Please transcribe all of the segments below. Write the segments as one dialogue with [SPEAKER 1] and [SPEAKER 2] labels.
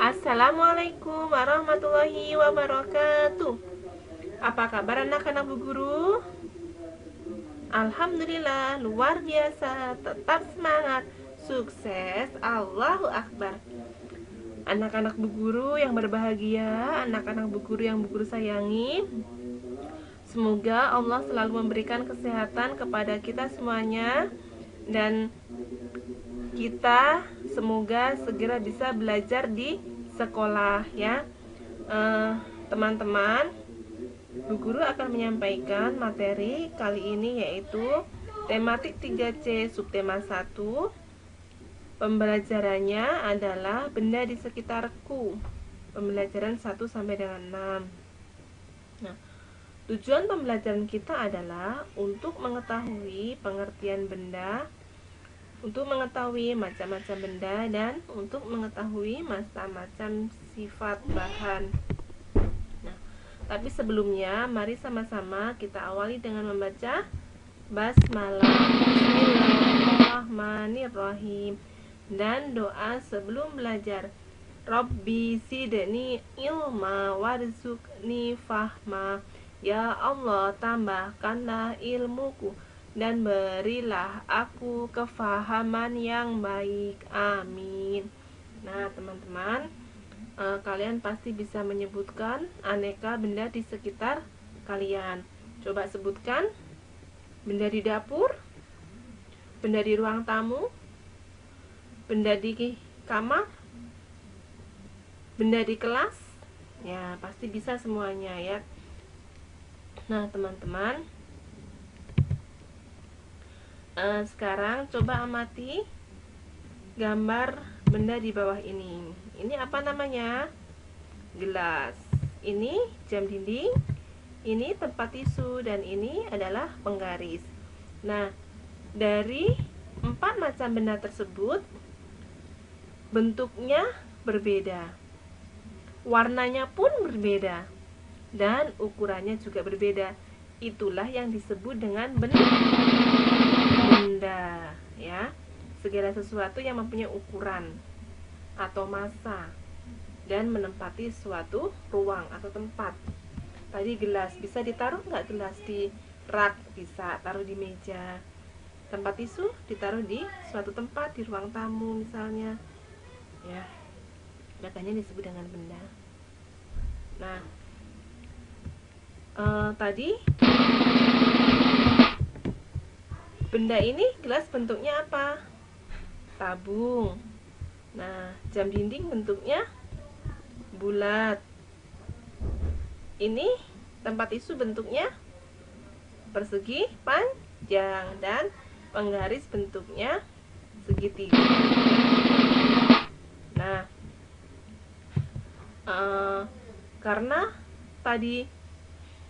[SPEAKER 1] Assalamualaikum warahmatullahi wabarakatuh. Apa kabar anak-anak Bu Guru? Alhamdulillah, luar biasa. Tetap semangat. Sukses. Allahu Akbar. Anak-anak Bu Guru yang berbahagia, anak-anak Bu Guru yang Bu Guru sayangi, semoga Allah selalu memberikan kesehatan kepada kita semuanya, dan kita semoga segera bisa belajar di sekolah ya. Teman-teman, Bu Guru akan menyampaikan materi kali ini, yaitu tematik 3C subtema 1. Pembelajarannya adalah benda di sekitarku. Pembelajaran 1 sampai dengan 6. Nah, tujuan pembelajaran kita adalah untuk mengetahui pengertian benda, untuk mengetahui macam-macam benda, dan untuk mengetahui macam-macam sifat bahan. Nah, tapi sebelumnya mari sama-sama kita awali dengan membaca basmalah, bismillahirrahmanirrahim, dan doa sebelum belajar. Rabbi zidni ilma warzuqni fahma. Ya Allah, tambahkanlah ilmuku dan berilah aku kefahaman yang baik. Amin. Nah, teman-teman, kalian pasti bisa menyebutkan aneka benda di sekitar kalian. Coba sebutkan benda di dapur, benda di ruang tamu, benda di kamar, benda di kelas. Ya, pasti bisa semuanya ya. Nah, teman-teman, sekarang coba amati gambar benda di bawah ini. Ini apa namanya? Gelas. Ini jam dinding, ini tempat tisu, dan ini adalah penggaris. Nah, dari 4 macam benda tersebut, bentuknya berbeda, warnanya pun berbeda, dan ukurannya juga berbeda. Itulah yang disebut dengan benda ya. Segala sesuatu yang mempunyai ukuran atau massa dan menempati suatu ruang atau tempat. Tadi gelas, bisa ditaruh nggak gelas di rak? Bisa, taruh di meja. Tempat tisu ditaruh di suatu tempat, di ruang tamu misalnya ya, makanya disebut dengan benda. Nah, tadi benda ini gelas bentuknya apa? Tabung. Nah, jam dinding bentuknya bulat. Ini tempat tisu bentuknya persegi panjang, dan penggaris bentuknya segitiga. Nah, karena tadi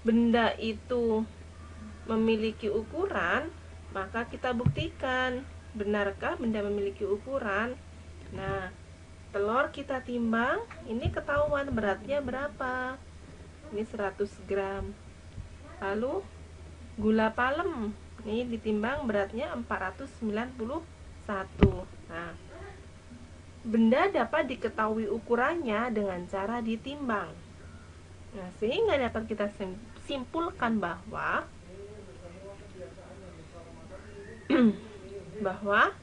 [SPEAKER 1] benda itu memiliki ukuran, maka kita buktikan benarkah benda memiliki ukuran. Nah, telur kita timbang, ini ketahuan beratnya berapa. Ini 100 gram. Lalu gula palem, ini ditimbang beratnya 491. Nah, benda dapat diketahui ukurannya dengan cara ditimbang. Nah, sehingga dapat kita simpulkan bahwa bahwa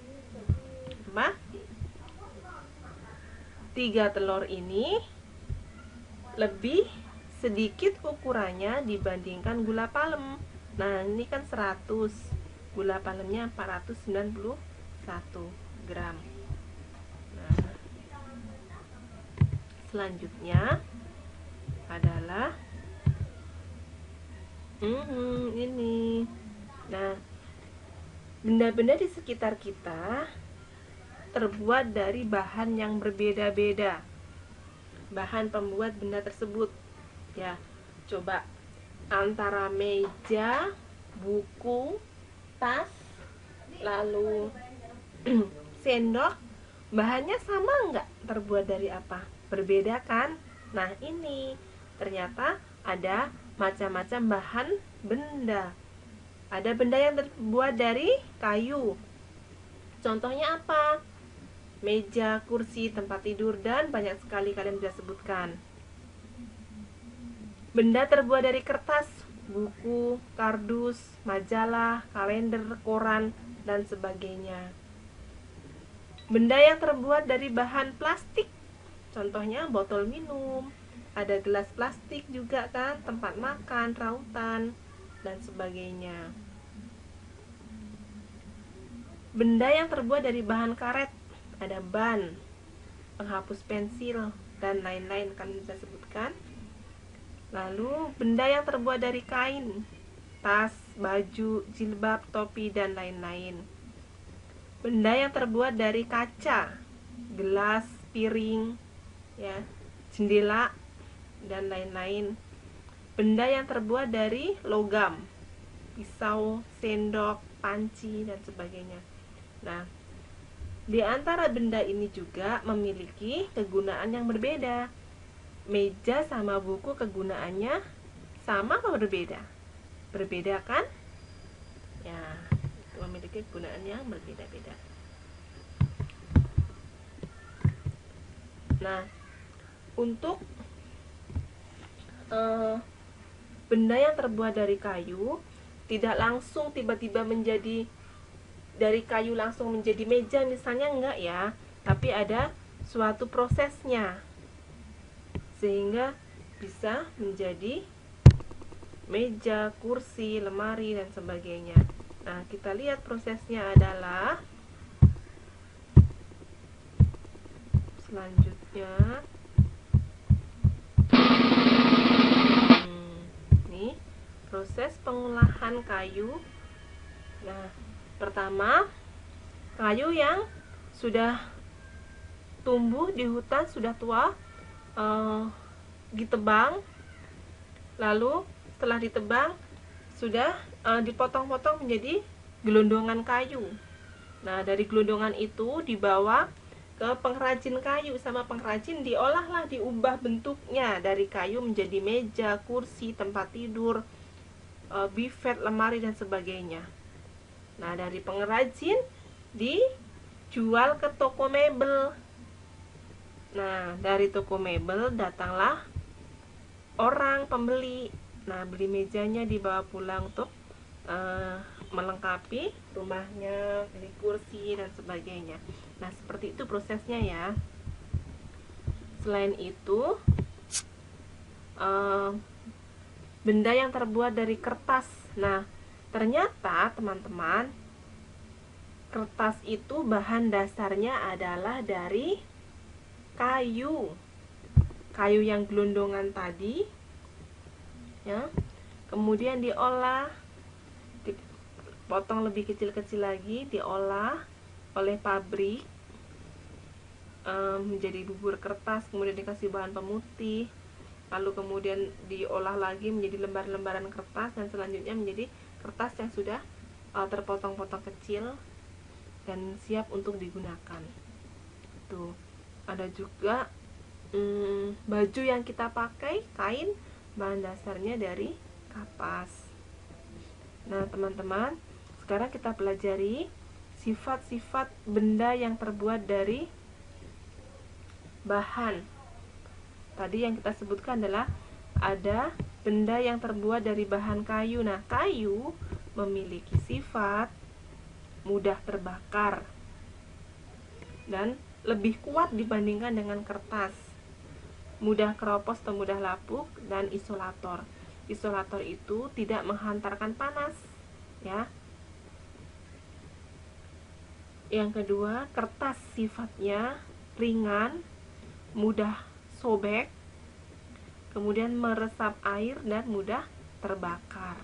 [SPEAKER 1] 3 telur ini lebih sedikit ukurannya dibandingkan gula palem. Nah, ini kan 100, gula palemnya 491 gram. Nah, selanjutnya adalah ini. Nah, benda-benda di sekitar kita terbuat dari bahan yang berbeda-beda. Bahan pembuat benda tersebut ya, coba antara meja, buku, tas, lalu sendok, bahannya sama nggak? Terbuat dari apa? Berbeda kan? Nah, ini ternyata ada macam-macam bahan benda. Ada benda yang terbuat dari kayu. Contohnya apa? meja, kursi, tempat tidur, dan banyak sekali kalian bisa sebutkan. Benda terbuat dari kertas, buku, kardus, majalah, kalender, koran, dan sebagainya. Benda yang terbuat dari bahan plastik, contohnya botol minum, ada gelas plastik juga kan, tempat makan, rautan, dan sebagainya. Benda yang terbuat dari bahan karet, ada ban, penghapus pensil, dan lain-lain, kalian bisa sebutkan. Lalu benda yang terbuat dari kain, tas, baju, jilbab, topi, dan lain-lain. Benda yang terbuat dari kaca, gelas, piring, ya, jendela, dan lain-lain. Benda yang terbuat dari logam, pisau, sendok, panci, dan sebagainya. Nah, di antara benda ini juga memiliki kegunaan yang berbeda. Meja sama buku kegunaannya sama apa berbeda? Berbeda kan? Ya, memiliki kegunaan yang berbeda-beda. Nah, untuk benda yang terbuat dari kayu tidak langsung tiba-tiba menjadi dari kayu langsung menjadi meja misalnya, enggak ya, tapi ada suatu prosesnya sehingga bisa menjadi meja, kursi, lemari, dan sebagainya. Nah, kita lihat prosesnya adalah selanjutnya. Ini proses pengolahan kayu. Nah, pertama, kayu yang sudah tumbuh di hutan, sudah tua, ditebang. Lalu setelah ditebang sudah dipotong-potong menjadi gelondongan kayu. Nah, dari gelondongan itu dibawa ke pengrajin kayu, sama pengrajin diolahlah, diubah bentuknya dari kayu menjadi meja, kursi, tempat tidur, buffet, lemari, dan sebagainya. Nah, dari pengrajin dijual ke toko mebel. Nah, dari toko mebel datanglah orang pembeli. Nah, beli mejanya, dibawa pulang untuk melengkapi rumahnya, beli kursi, dan sebagainya. Nah, seperti itu prosesnya ya. Selain itu, benda yang terbuat dari kertas. Nah, ternyata teman-teman, kertas itu bahan dasarnya adalah dari kayu yang gelondongan tadi, ya, kemudian diolah, dipotong lebih kecil-kecil lagi, diolah oleh pabrik menjadi bubur kertas, kemudian dikasih bahan pemutih, lalu kemudian diolah lagi menjadi lembar-lembaran kertas, dan selanjutnya menjadi kertas yang sudah terpotong-potong kecil dan siap untuk digunakan. Tuh, ada juga baju yang kita pakai, kain, bahan dasarnya dari kapas. Nah, teman-teman, sekarang kita pelajari sifat-sifat benda yang terbuat dari bahan. Tadi yang kita sebutkan adalah ada benda yang terbuat dari bahan kayu. Nah, kayu memiliki sifat mudah terbakar dan lebih kuat dibandingkan dengan kertas, mudah keropos atau mudah lapuk, dan isolator. Isolator itu tidak menghantarkan panas, ya. Yang kedua, kertas sifatnya ringan, mudah sobek, kemudian meresap air dan mudah terbakar.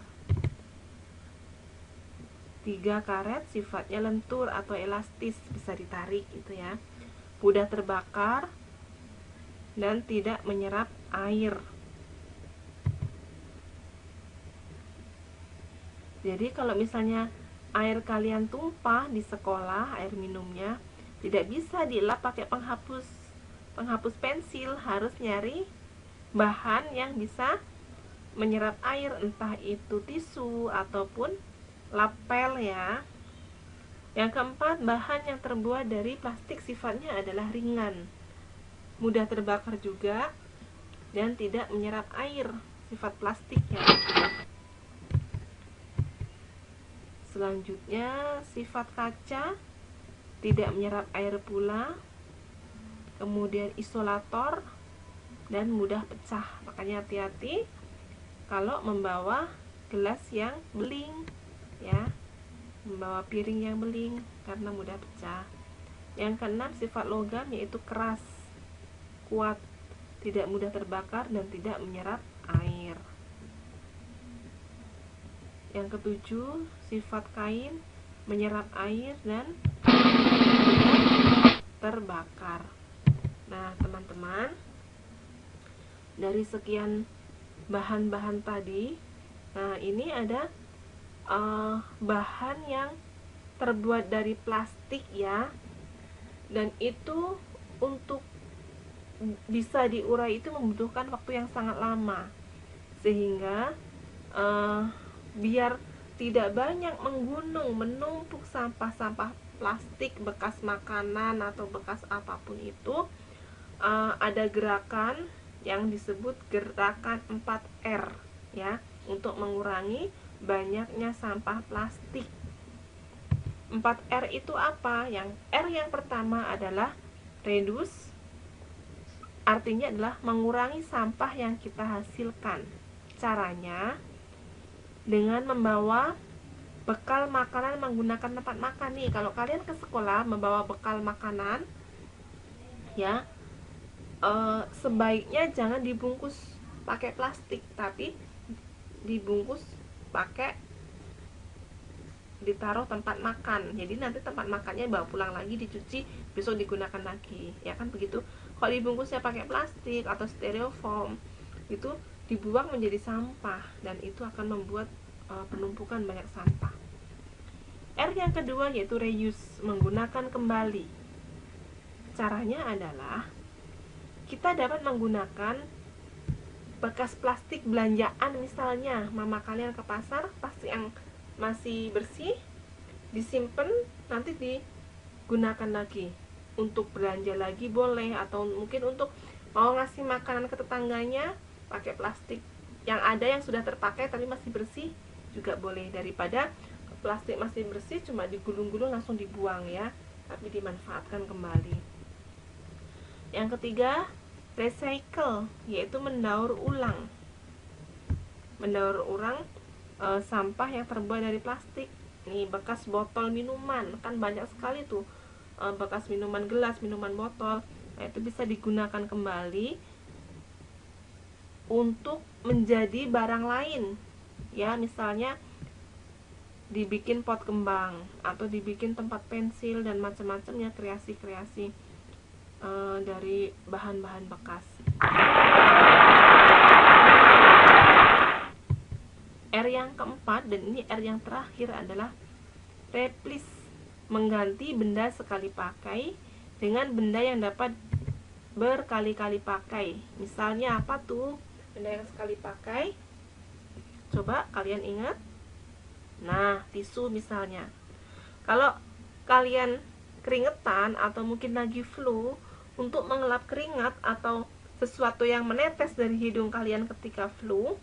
[SPEAKER 1] 3, karet sifatnya lentur atau elastis, bisa ditarik gitu ya, mudah terbakar dan tidak menyerap air. Jadi kalau misalnya air kalian tumpah di sekolah, air minumnya, tidak bisa dilap pakai penghapus pensil, harus nyari bahan yang bisa menyerap air, entah itu tisu ataupun lapel ya. Yang keempat, bahan yang terbuat dari plastik sifatnya adalah ringan, mudah terbakar juga, dan tidak menyerap air, sifat plastiknya. Selanjutnya, sifat kaca, tidak menyerap air pula, kemudian isolator, dan mudah pecah. Makanya hati-hati kalau membawa gelas yang beling, ya, membawa piring yang beling karena mudah pecah. Yang keenam, sifat logam, yaitu keras, kuat, tidak mudah terbakar, dan tidak menyerap air. Yang ketujuh, sifat kain, menyerap air dan terbakar. Nah, teman-teman, dari sekian bahan-bahan tadi, nah ini ada bahan yang terbuat dari plastik ya, dan itu untuk bisa diurai itu membutuhkan waktu yang sangat lama, sehingga biar tidak banyak menggunung, menumpuk sampah-sampah plastik bekas makanan atau bekas apapun itu, ada gerakan yang disebut gerakan 4R ya, untuk mengurangi banyaknya sampah plastik. 4R itu apa? Yang R yang pertama adalah reduce, artinya adalah mengurangi sampah yang kita hasilkan. Caranya dengan membawa bekal makanan menggunakan tempat makan nih. Kalau kalian ke sekolah membawa bekal makanan, ya, sebaiknya jangan dibungkus pakai plastik, tapi dibungkus pakai, ditaruh tempat makan. Jadi nanti tempat makannya bawa pulang lagi, dicuci, besok digunakan lagi, ya kan begitu. Kalau dibungkusnya pakai plastik atau styrofoam, itu dibuang menjadi sampah, dan itu akan membuat penumpukan banyak sampah. R yang kedua yaitu reuse, menggunakan kembali. Caranya adalah kita dapat menggunakan bekas plastik belanjaan, misalnya mama kalian ke pasar, plastik yang masih bersih disimpan, nanti digunakan lagi untuk belanja lagi boleh, atau mungkin untuk mau ngasih makanan ke tetangganya pakai plastik yang ada yang sudah terpakai tapi masih bersih juga boleh, daripada plastik masih bersih cuma digulung-gulung langsung dibuang ya, tapi dimanfaatkan kembali. Yang ketiga, recycle, yaitu mendaur ulang. Mendaur ulang sampah yang terbuat dari plastik. Nih, bekas botol minuman, kan banyak sekali tuh bekas minuman gelas, minuman botol. Nah, itu bisa digunakan kembali untuk menjadi barang lain. Ya, misalnya dibikin pot kembang atau dibikin tempat pensil dan macam-macam ya, kreasi-kreasi dari bahan-bahan bekas. R yang keempat, dan ini R yang terakhir, adalah replace, mengganti benda sekali pakai dengan benda yang dapat berkali-kali pakai. Misalnya apa tuh benda yang sekali pakai? Coba kalian ingat. Nah, tisu misalnya. Kalau kalian keringetan atau mungkin lagi flu, untuk mengelap keringat atau sesuatu yang menetes dari hidung kalian ketika flu,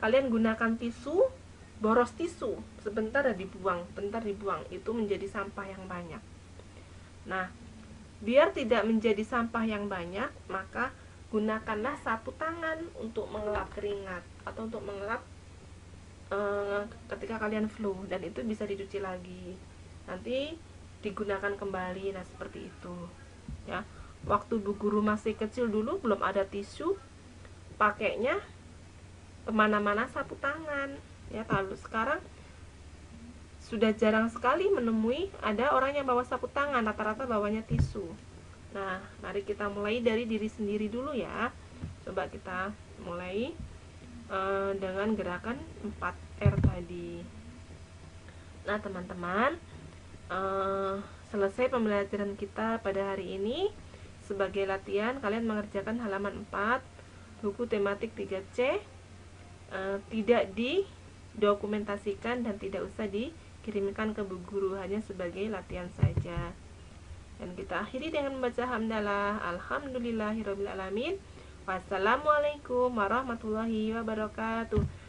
[SPEAKER 1] kalian gunakan tisu, boros tisu, sebentar dibuang, bentar dibuang, itu menjadi sampah yang banyak. Nah, biar tidak menjadi sampah yang banyak, maka gunakanlah sapu tangan untuk mengelap keringat atau untuk mengelap ketika kalian flu, dan itu bisa dicuci lagi, nanti digunakan kembali. Nah, seperti itu ya. Waktu Bu Guru masih kecil dulu belum ada tisu, pakainya kemana-mana sapu tangan ya. Kalau sekarang sudah jarang sekali menemui ada orang yang bawa sapu tangan, rata-rata bawanya tisu. Nah, mari kita mulai dari diri sendiri dulu ya. Coba kita mulai dengan gerakan 4R tadi. Nah, teman-teman, selesai pembelajaran kita pada hari ini. Sebagai latihan, kalian mengerjakan halaman 4 buku tematik 3C, tidak didokumentasikan dan tidak usah kirimkan ke bu guru, hanya sebagai latihan saja. Dan kita akhiri dengan membaca hamdalah. Alhamdulillahirabbil alamin. Wassalamualaikum warahmatullahi wabarakatuh.